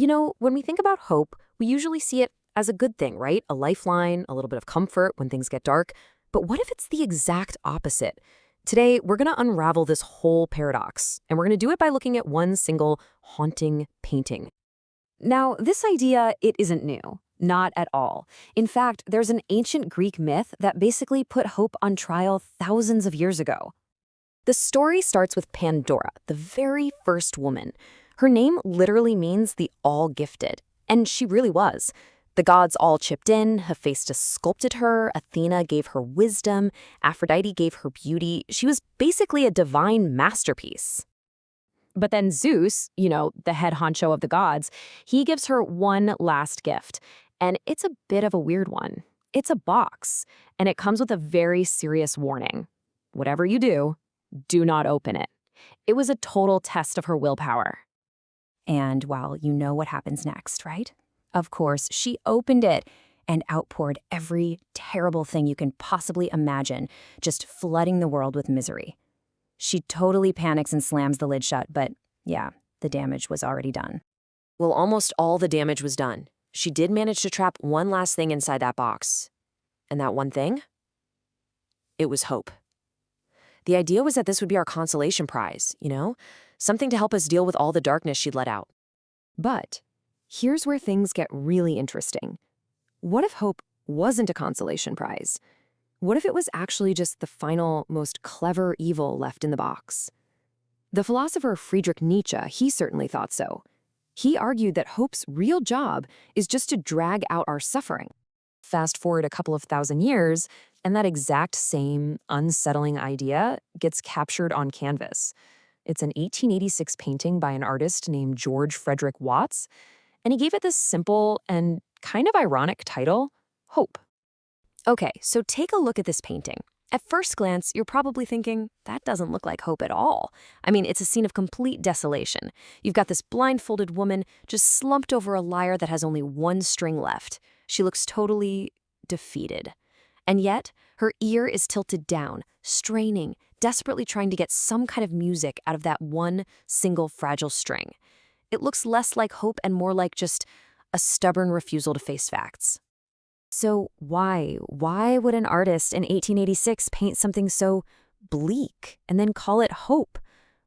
When we think about hope, we usually see it as a good thing, right? A lifeline, a little bit of comfort when things get dark. But what if it's the exact opposite? Today, we're going to unravel this whole paradox, and we're going to do it by looking at one single haunting painting. Now, this idea, it isn't new. Not at all. In fact, there's an ancient Greek myth that basically put hope on trial thousands of years ago. The story starts with Pandora, the very first woman. Her name literally means the all-gifted, and she really was. The gods all chipped in, Hephaestus sculpted her, Athena gave her wisdom, Aphrodite gave her beauty. She was basically a divine masterpiece. But then Zeus, the head honcho of the gods, he gives her one last gift. And it's a bit of a weird one. It's a box, and it comes with a very serious warning. Whatever you do not open it. It was a total test of her willpower. And, well, you know what happens next, right? Of course, she opened it and outpoured every terrible thing you can possibly imagine, just flooding the world with misery. She totally panics and slams the lid shut, but yeah, the damage was already done. Well, almost all the damage was done. She did manage to trap one last thing inside that box. And that one thing? It was hope. The idea was that this would be our consolation prize, something to help us deal with all the darkness she'd let out. But here's where things get really interesting. What if hope wasn't a consolation prize? What if it was actually just the final, most clever evil left in the box? The philosopher Friedrich Nietzsche, he certainly thought so. He argued that hope's real job is just to drag out our suffering. Fast forward a couple of thousand years, and that exact same unsettling idea gets captured on canvas. It's an 1886 painting by an artist named George Frederic Watts, and he gave it this simple and kind of ironic title, Hope. Okay, so take a look at this painting. At first glance, you're probably thinking, that doesn't look like hope at all. I mean, it's a scene of complete desolation. You've got this blindfolded woman just slumped over a lyre that has only one string left. She looks totally defeated. And yet, her ear is tilted down, straining, desperately trying to get some kind of music out of that one single fragile string. It looks less like hope and more like just a stubborn refusal to face facts. So why would an artist in 1886 paint something so bleak and then call it hope?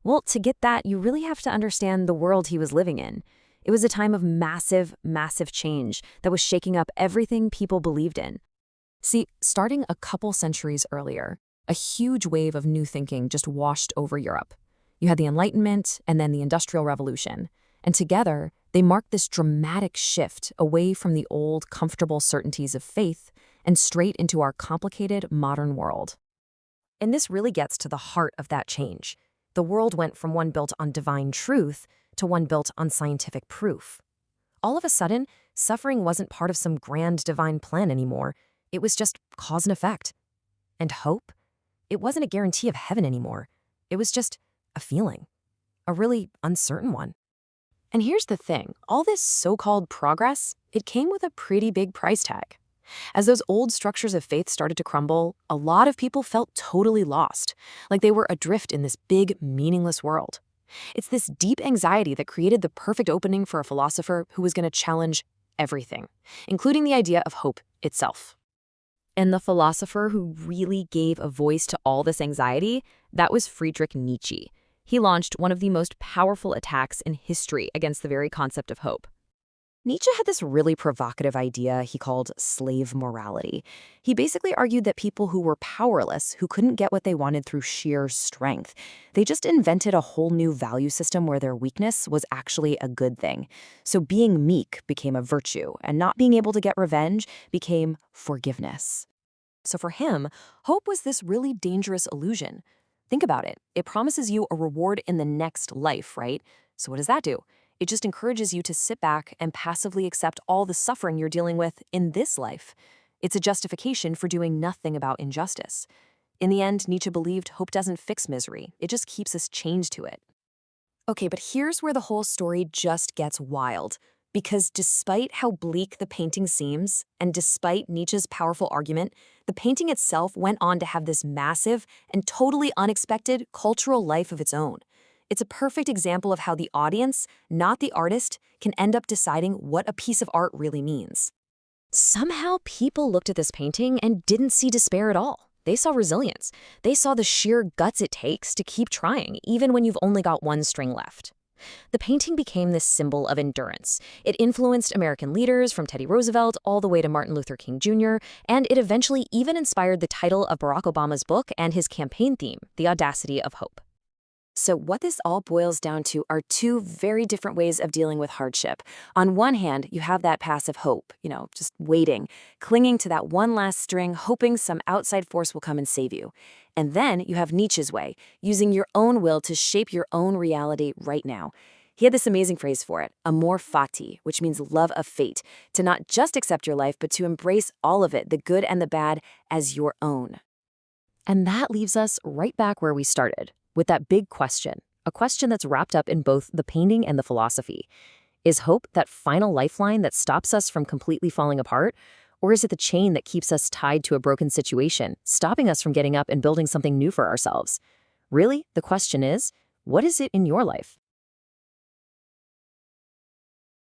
Well, to get that, you really have to understand the world he was living in. It was a time of massive, massive change that was shaking up everything people believed in. See, starting a couple centuries earlier, a huge wave of new thinking just washed over Europe. You had the Enlightenment and then the Industrial Revolution. And together, they marked this dramatic shift away from the old, comfortable certainties of faith and straight into our complicated modern world. And this really gets to the heart of that change. The world went from one built on divine truth to one built on scientific proof. All of a sudden, suffering wasn't part of some grand divine plan anymore. It was just cause and effect. And hope? It wasn't a guarantee of heaven anymore. It was just a feeling, a really uncertain one. And here's the thing, all this so-called progress, it came with a pretty big price tag. As those old structures of faith started to crumble, a lot of people felt totally lost, like they were adrift in this big, meaningless world. It's this deep anxiety that created the perfect opening for a philosopher who was going to challenge everything, including the idea of hope itself. And the philosopher who really gave a voice to all this anxiety, that was Friedrich Nietzsche. He launched one of the most powerful attacks in history against the very concept of hope. Nietzsche had this really provocative idea he called slave morality. He basically argued that people who were powerless, who couldn't get what they wanted through sheer strength, they just invented a whole new value system where their weakness was actually a good thing. So being meek became a virtue, and not being able to get revenge became forgiveness. So for him, hope was this really dangerous illusion. Think about it. It promises you a reward in the next life, right? So what does that do? It just encourages you to sit back and passively accept all the suffering you're dealing with in this life. It's a justification for doing nothing about injustice. In the end, Nietzsche believed hope doesn't fix misery. It just keeps us chained to it. Okay, but here's where the whole story just gets wild. Because despite how bleak the painting seems, and despite Nietzsche's powerful argument, the painting itself went on to have this massive and totally unexpected cultural life of its own. It's a perfect example of how the audience, not the artist, can end up deciding what a piece of art really means. Somehow, people looked at this painting and didn't see despair at all. They saw resilience. They saw the sheer guts it takes to keep trying, even when you've only got one string left. The painting became this symbol of endurance. It influenced American leaders from Teddy Roosevelt all the way to Martin Luther King Jr., and it eventually even inspired the title of Barack Obama's book and his campaign theme, The Audacity of Hope. So what this all boils down to are two very different ways of dealing with hardship. On one hand, you have that passive hope, just waiting, clinging to that one last string, hoping some outside force will come and save you. And then you have Nietzsche's way, using your own will to shape your own reality right now. He had this amazing phrase for it, amor fati, which means love of fate, to not just accept your life, but to embrace all of it, the good and the bad, as your own. And that leaves us right back where we started, with that big question, a question that's wrapped up in both the painting and the philosophy. Is hope that final lifeline that stops us from completely falling apart? Or is it the chain that keeps us tied to a broken situation, stopping us from getting up and building something new for ourselves? Really, the question is, what is it in your life?